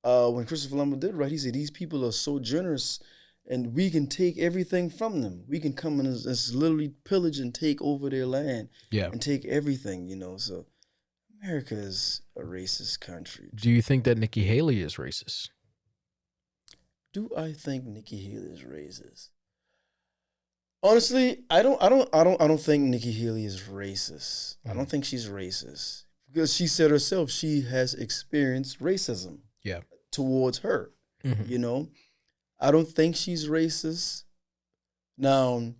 when Christopher Columbus did write, he said, these people are so generous and we can take everything from them. We can come and just literally pillage and take over their land and take everything, So America is a racist country. Do you think that Nikki Haley is racist? Do I think Nikki Haley is racist? Honestly, I don't think Nikki Haley is racist. I don't think she's racist. Because she said herself, she has experienced racism towards her. I don't think she's racist. Now,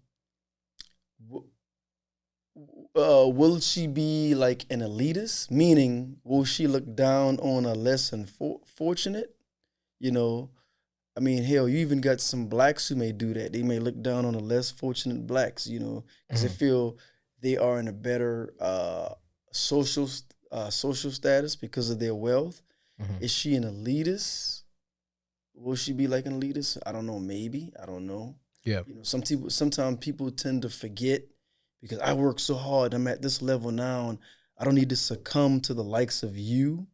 will she be like an elitist? Meaning, will she look down on a less fortunate? I mean, hell, you even got some blacks who may do that. They may look down on the less fortunate blacks, because they feel they are in a better social status because of their wealth. Is she an elitist? Will she be like an elitist? I don't know. Maybe. I don't know. Yeah. Sometimes people tend to forget because I work so hard. I'm at this level now, and I don't need to succumb to the likes of you,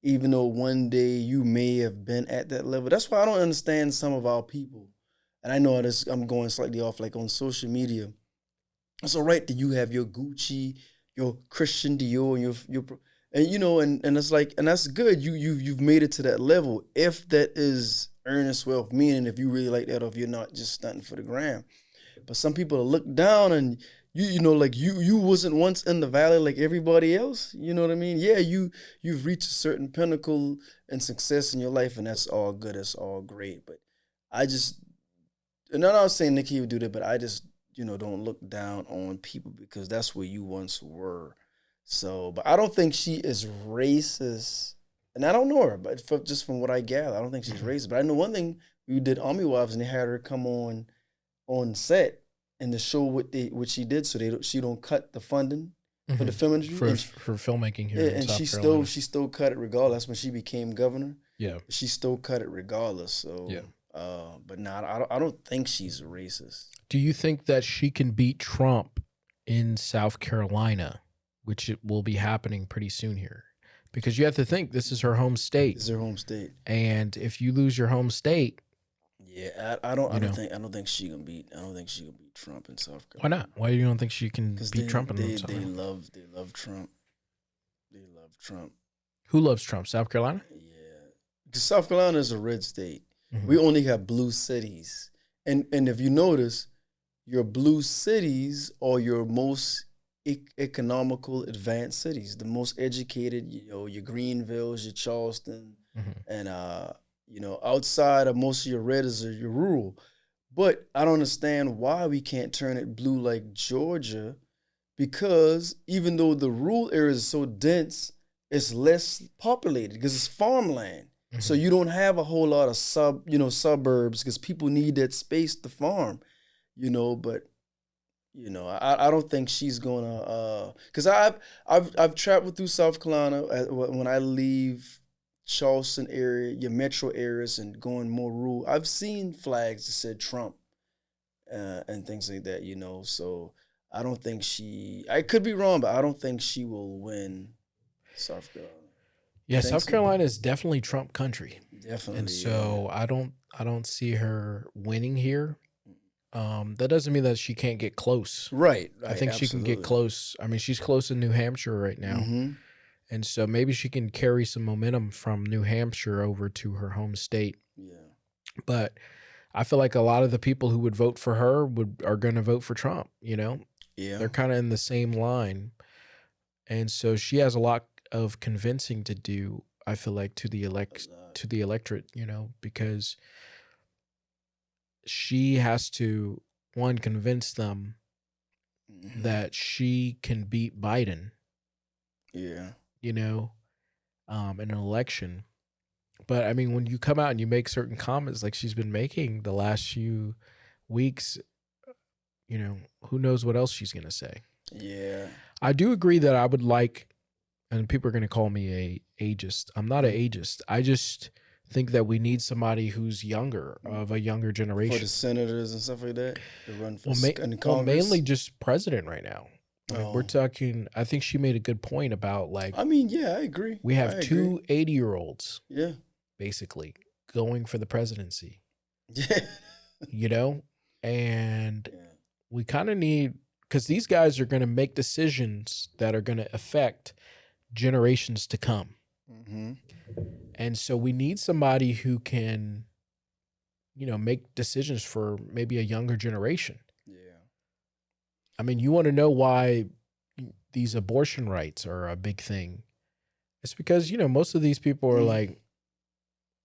even though one day you may have been at that level. That's why I don't understand some of our people. And I know I'm going slightly off, like on social media. It's all right that you have your Gucci, your Christian Dior, and it's like, and that's good. You've made it to that level. If that is earnest wealth, meaning if you really like that, or if you're not just stunting for the gram. But some people look down and you wasn't once in the valley like everybody else. You know what I mean? Yeah, you've reached a certain pinnacle and success in your life, and that's all good. That's all great. But I'm not saying Nikki would do that, but I just don't look down on people because that's where you once were. So, but I don't think she is racist, and I don't know her, but just from what I gather, I don't think she's racist. But I know one thing: we did Army Wives, and they had her come on set and to show what she did, so she don't cut the funding for the film industry for filmmaking here. And she still cut it regardless. When she became governor, she still cut it regardless. So but I don't think she's racist. Do you think that she can beat Trump in South Carolina, which it will be happening pretty soon here? Because you have to think, this is her home state. This is her home state. And if you lose your home state, Yeah, I don't think she gonna beat Trump in South Carolina. Why not? Why you don't think she can beat Trump in they South love Carolina? they love Trump. They love Trump. Who loves Trump? South Carolina? Yeah, because South Carolina is a red state. Mm-hmm. We only have blue cities, and if you notice, your blue cities are your most economical, advanced cities, the most educated. Your Greenvilles, your Charleston, and outside of most of your red is your rural. But I don't understand why we can't turn it blue like Georgia, because even though the rural areas are so dense, it's less populated because it's farmland. Mm-hmm. So you don't have a whole lot of suburbs because people need that space to farm, but I don't think she's gonna, because I've traveled through South Carolina when I leave Charleston area, your metro areas, and going more rural. I've seen flags that said Trump and things like that, So I don't think I could be wrong, but I don't think she will win South Carolina. Yeah, South Carolina is definitely Trump country. Definitely. And so I don't see her winning here. That doesn't mean that she can't get close. Right. I think she can get close. I mean, she's close in New Hampshire right now. Mm-hmm. And so maybe she can carry some momentum from New Hampshire over to her home state. Yeah. But I feel like a lot of the people who would vote for her are going to vote for Trump, Yeah. They're kind of in the same line. And so she has a lot of convincing to do, I feel like, to the electorate, because she has to, one, convince them that she can beat Biden. Yeah. In an election. But I mean, when you come out and you make certain comments like she's been making the last few weeks, who knows what else she's going to say. Yeah. I do agree that I would like, and people are going to call me a ageist. I'm not an ageist. I just think that we need somebody who's younger, of a younger generation. For the senators and stuff like that to run for Congress? Well, mainly just president right now. We're talking, I think she made a good point about I agree. We have two 80-year-olds. Yeah. Basically going for the presidency. Yeah. And we kind of need, because these guys are going to make decisions that are going to affect generations to come. Mm-hmm. And so we need somebody who can, make decisions for maybe a younger generation. Yeah. I mean, you want to know why these abortion rights are a big thing. It's because, most of these people are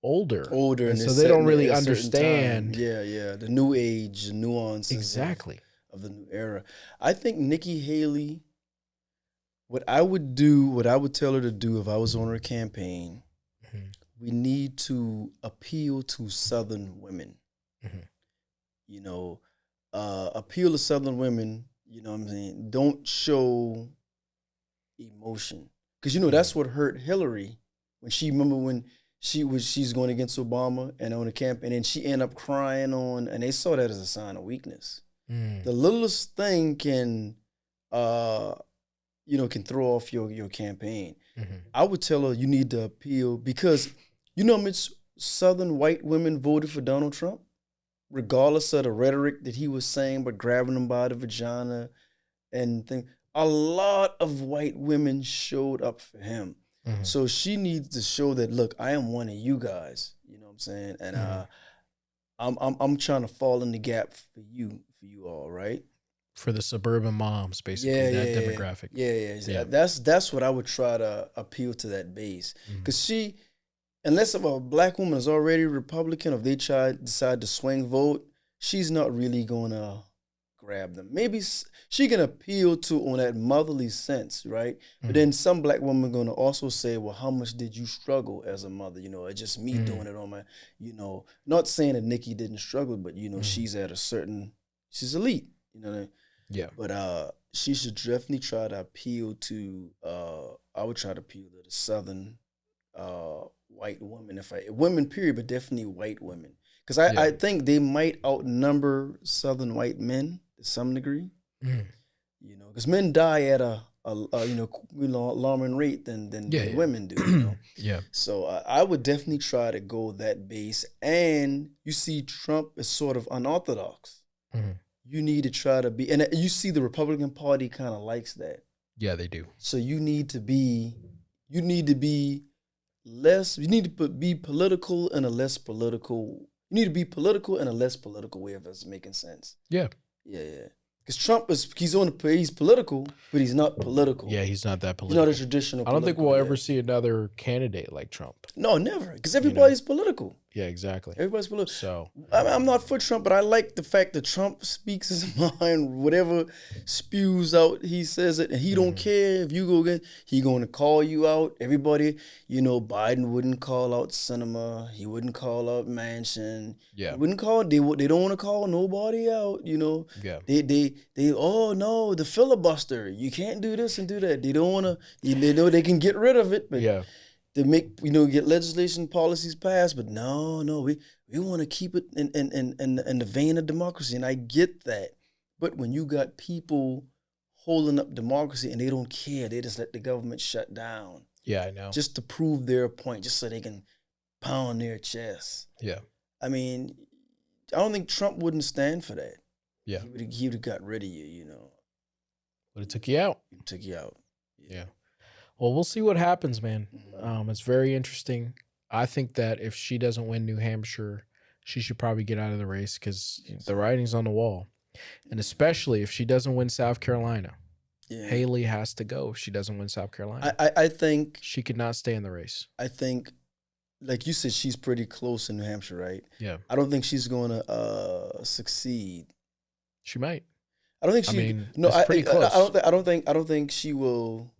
older, and so they don't really understand. Yeah, the new age, the nuances exactly of the new era. I think Nikki Haley, what I would tell her to do if I was on her campaign, we need to appeal to Southern women. Appeal to Southern women. You know what I'm saying? Don't show emotion, because that's what hurt Hillary when she's going against Obama and on the camp, and then she ended up crying and they saw that as a sign of weakness. The littlest thing can throw off your campaign. I would tell her you need to appeal, because how much Southern white women voted for Donald Trump, regardless of the rhetoric that he was saying, but grabbing them by the vagina and things. A lot of white women showed up for him. So she needs to show that, look, I am one of you guys. You know what I'm saying? And I'm trying to fall in the gap for you all, right? For the suburban moms, basically, that demographic. Yeah. That's what I would try to appeal to, that base. Because unless a black woman is already Republican, if they decide to swing vote, she's not really going to grab them. Maybe she can appeal to on that motherly sense, right? But then some black women going to also say, well, how much did you struggle as a mother? It's just me doing it on my, not saying that Nikki didn't struggle, but, she's she's elite, Yeah. But she should definitely try to appeal to, I would try to appeal to the Southern white women, women period, but definitely white women. Because I think they might outnumber Southern white men to some degree. Because men die at a alarming rate than women do. You know? Yeah. So I would definitely try to go that base. And you see, Trump is sort of unorthodox. Mm-hmm. You need to try to be, and you see the Republican Party kind of likes that. Yeah, they do. So you need to be less. You need to be political in a less political. You need to be political in a less political way, if that's making sense. Yeah. Yeah. Because Trump he's political, but he's not political. Yeah, he's not that political. He's not a traditional. I don't think we'll ever see another candidate like Trump. No, never. Because everybody's political. Yeah, exactly. Everybody's political. So I'm not for Trump, but I like the fact that Trump speaks his mind. Whatever spews out, he says it, and he don't care if you go again. He going to call you out. Everybody, Biden wouldn't call out Sinema. He wouldn't call out Manchin. Yeah, he wouldn't call. They don't want to call nobody out. Yeah. They oh no, the filibuster. You can't do this and do that. They don't want to. They know they can get rid of it, but yeah. To make get legislation policies passed, but no, we want to keep it in the vein of democracy, and I get that. But when you got people holding up democracy and they don't care, they just let the government shut down. Yeah, I know. Just to prove their point, just so they can pound their chest. Yeah. I mean, I don't think Trump wouldn't stand for that. Yeah. He would have got rid of you, But it took you out. He took you out. Yeah. Well, we'll see what happens, man. It's very interesting. I think that if she doesn't win New Hampshire, she should probably get out of the race because the writing's on the wall. And especially if she doesn't win South Carolina, Haley has to go if she doesn't win South Carolina. I think she could not stay in the race. I think, like you said, she's pretty close in New Hampshire, right? Yeah. I don't think she's going to succeed. She might. I don't think she. I mean, no, it's pretty close. I don't think she will.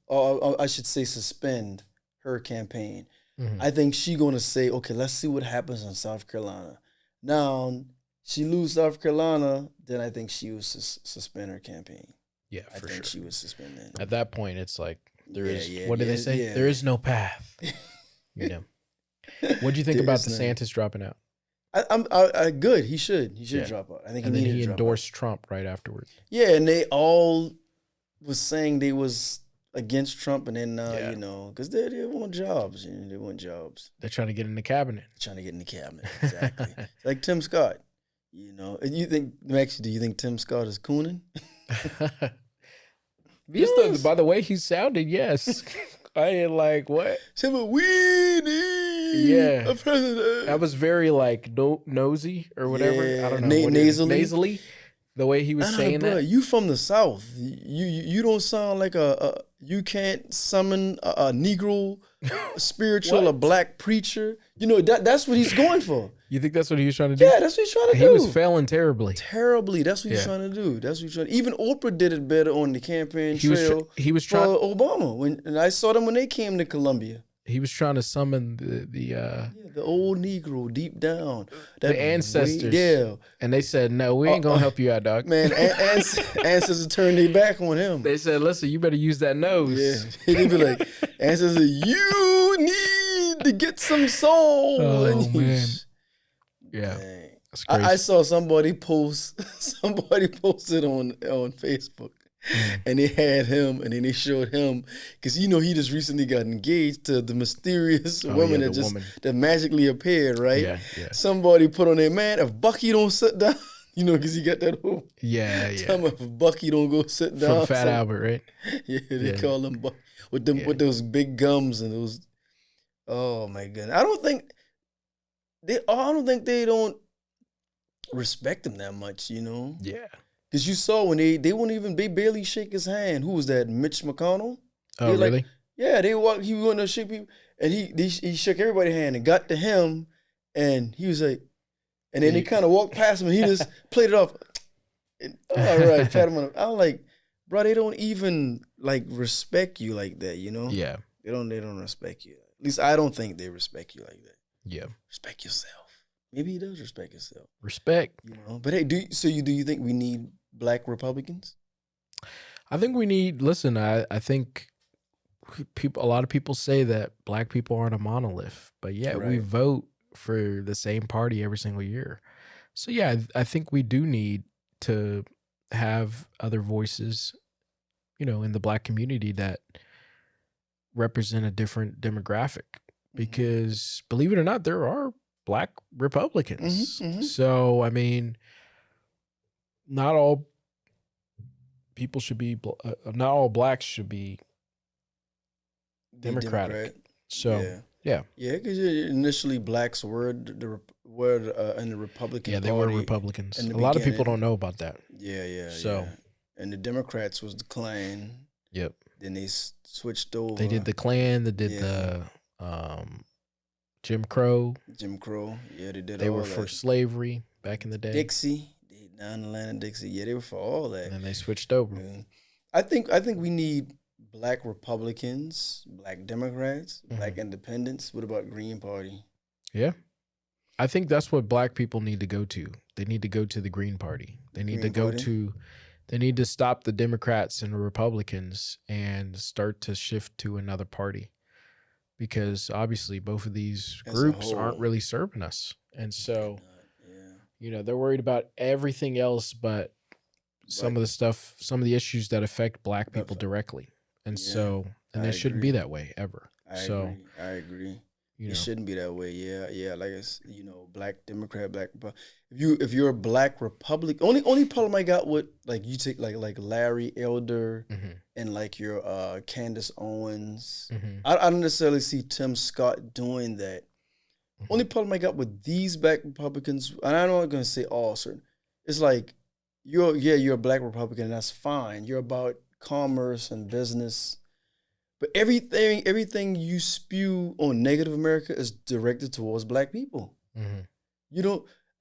Or I should say suspend her campaign. Mm-hmm. I think she's going to say, okay, let's see what happens in South Carolina. Now, she lose South Carolina, then I think she would suspend her campaign. Yeah, I think she would suspend that. At that point, it's like, what do they say? Yeah. There is no path. What do you think about DeSantis dropping out? I good. He should drop out. I think and then he endorsed Trump right afterwards. Yeah, and they all was saying they was against Trump, and then because they want jobs. They want jobs. They're trying to get in the cabinet. Exactly. Like Tim Scott. You think actually? Do you think Tim Scott is cooning? Yes. By the way he sounded, yes. I ain't like what. We need a president. That was very like nosy or whatever. Yeah. I don't know. Nasally. The way he was saying that. You from the South. You don't sound like you can't summon a Negro spiritual, a black preacher. That's what he's going for. You think that's what he was trying to do? Yeah, that's what he's trying to do. He was failing terribly. That's what he's trying to do. Even Oprah did it better on the campaign trail. He was trying for Obama. And I saw them when they came to Columbia. He was trying to summon the old Negro deep down. The ancestors. And they said, no, we ain't going to help you out, dog. Man, ancestors turned their back on him. They said, listen, you better use that nose. Yeah. He'd be like, ancestors, you need to get some soul. Oh, man. Yeah. That's crazy. I saw somebody posted on Facebook. And they had him, and then they showed him because he just recently got engaged to the mysterious woman that magically appeared, right? Yeah. Somebody put on there, man, if Bucky don't sit down, because he got that whole Tell me if Bucky don't go sit down. From Fat Albert, right? Yeah, they call him Bucky with those big gums and those. Oh my goodness, I don't think they don't respect him that much, Yeah. Because you saw when they barely shake his hand. Who was that? Mitch McConnell? Oh, really? Yeah, he went to shake people, and he shook everybody's hand and got to him, and he was like, and then he kind of walked past him, and he just played it off. All right, pat him on. I'm like, bro, they don't even respect you like that, Yeah. They don't respect you. At least I don't think they respect you like that. Yeah. Respect yourself. Maybe he does respect himself. Respect. But hey, do you think we need black Republicans? I think we need, listen, I think a lot of people say that black people aren't a monolith, but yet we vote for the same party every single year. So yeah, I think we do need to have other voices, in the black community that represent a different demographic. Because believe it or not, there are black Republicans. So, I mean, not all people should be, not all blacks should be Democratic. So, yeah, because initially blacks were the word in the Republican Party. They were Republicans. A lot of people don't know about that. So, and the Democrats was the Klan. Yep. Then they switched over. They did the Klan. They did the Jim Crow. Yeah, they did. They were for slavery back in the day. Dixie, down the line of Dixie. Yeah, they were for all that. And then they switched over. I think we need black Republicans, black Democrats, black independents. What about Green Party? Yeah. I think that's what black people need to go to. They need to go to the Green Party. They need they need to stop the Democrats and the Republicans and start to shift to another party. Because obviously both of these groups aren't really serving us. And so, they're worried about everything else but some of the issues that affect black people directly. And they shouldn't be that way ever. I agree. It shouldn't be that way. Yeah. Like it's black Democrat, black. If you're a black Republican, only problem I got with like you take like Larry Elder and like your Candace Owens. I don't necessarily see Tim Scott doing that. Only problem I got with these black Republicans, and I'm not gonna say all certain. It's like you're a black Republican, and that's fine. You're about commerce and business. But everything you spew on negative America is directed towards black people. And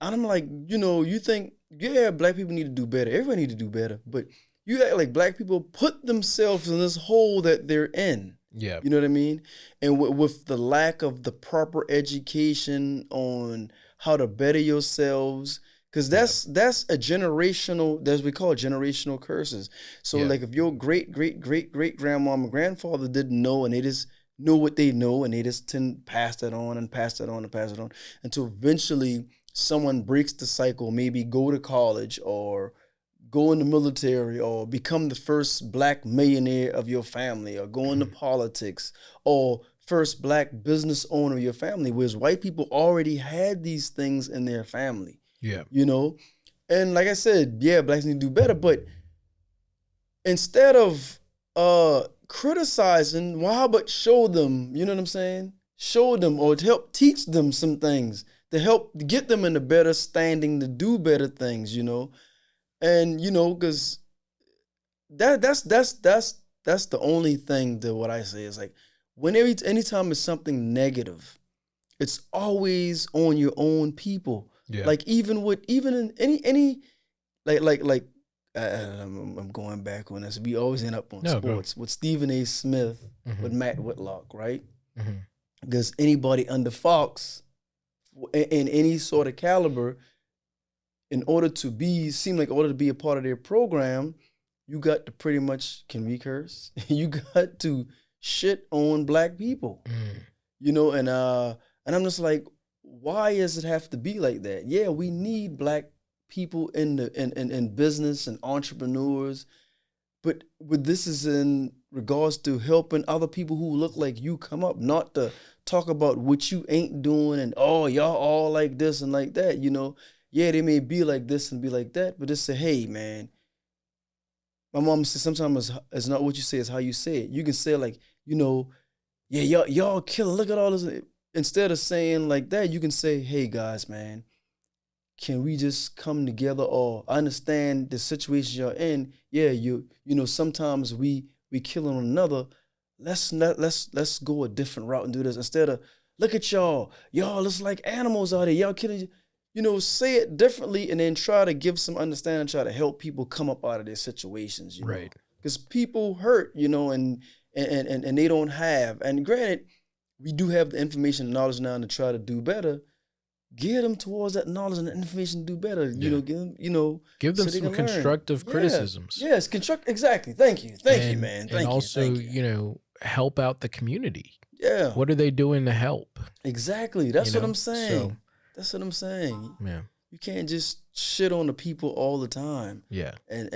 I'm like, you think, black people need to do better. Everybody need to do better. But you act like black people put themselves in this hole that they're in. Yeah. You know what I mean? And with the lack of the proper education on how to better yourselves, because that's a generational, as we call it, generational curses. So like if your great grandmom and grandfather didn't know and they just know what they know and they just pass that on and pass that on and pass it on until eventually someone breaks the cycle, maybe go to college or go in the military or become the first black millionaire of your family or go into politics or first black business owner of your family, whereas white people already had these things in their family. Yeah. And like I said, blacks need to do better, but instead of criticizing, well, how about show them, you know what I'm saying? Show them or to help teach them some things to help get them in a better standing to do better things, And because that's the only thing that what I say is like anytime it's something negative, it's always on your own people. Yeah. Like even in any like I'm going back on this. We always end up on sports with Stephen A. Smith with Matt Whitlock, right? Because anybody under Fox in any sort of caliber, in order to be a part of their program, you got to pretty much, can we curse? You got to shit on black people, and I'm just like, why does it have to be like that? Yeah, we need black people in business and entrepreneurs, but this is in regards to helping other people who look like you come up, not to talk about what you ain't doing and y'all all like this and like that, Yeah, they may be like this and be like that, but just say, hey, man. My mom says sometimes it's not what you say, it's how you say it. You can say like, y'all killing, look at all this. Instead of saying like that, you can say, hey, guys, man, can we just come together? Or I understand the situation you're in. Yeah, sometimes we kill one another. Let's go a different route and do this. Instead of, look at y'all. Y'all, it's like animals out here. Y'all killing, say it differently and then try to give some understanding, try to help people come up out of their situations, Right. Because people hurt, and they don't have. And granted, we do have the information and knowledge now to try to do better. Get them towards that knowledge and information to do better. Give them some constructive criticisms. Yes, exactly. Thank you, man. Thank you. And also, help out the community. Yeah. What are they doing to help? Exactly. That's what I'm saying. That's what I'm saying. Yeah. You can't just shit on the people all the time. Yeah. And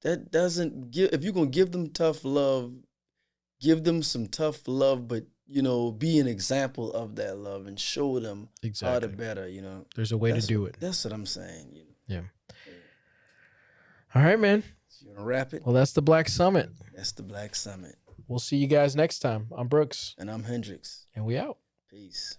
that doesn't give. If you're gonna give them tough love, give them some tough love, but be an example of that love and show them how to better. There's a way to do it. That's what I'm saying. Yeah. All right, man. You wanna wrap it? Well, that's the Black Summit. That's the Black Summit. We'll see you guys next time. I'm Brooks. And I'm Hendricks. And we out. Peace.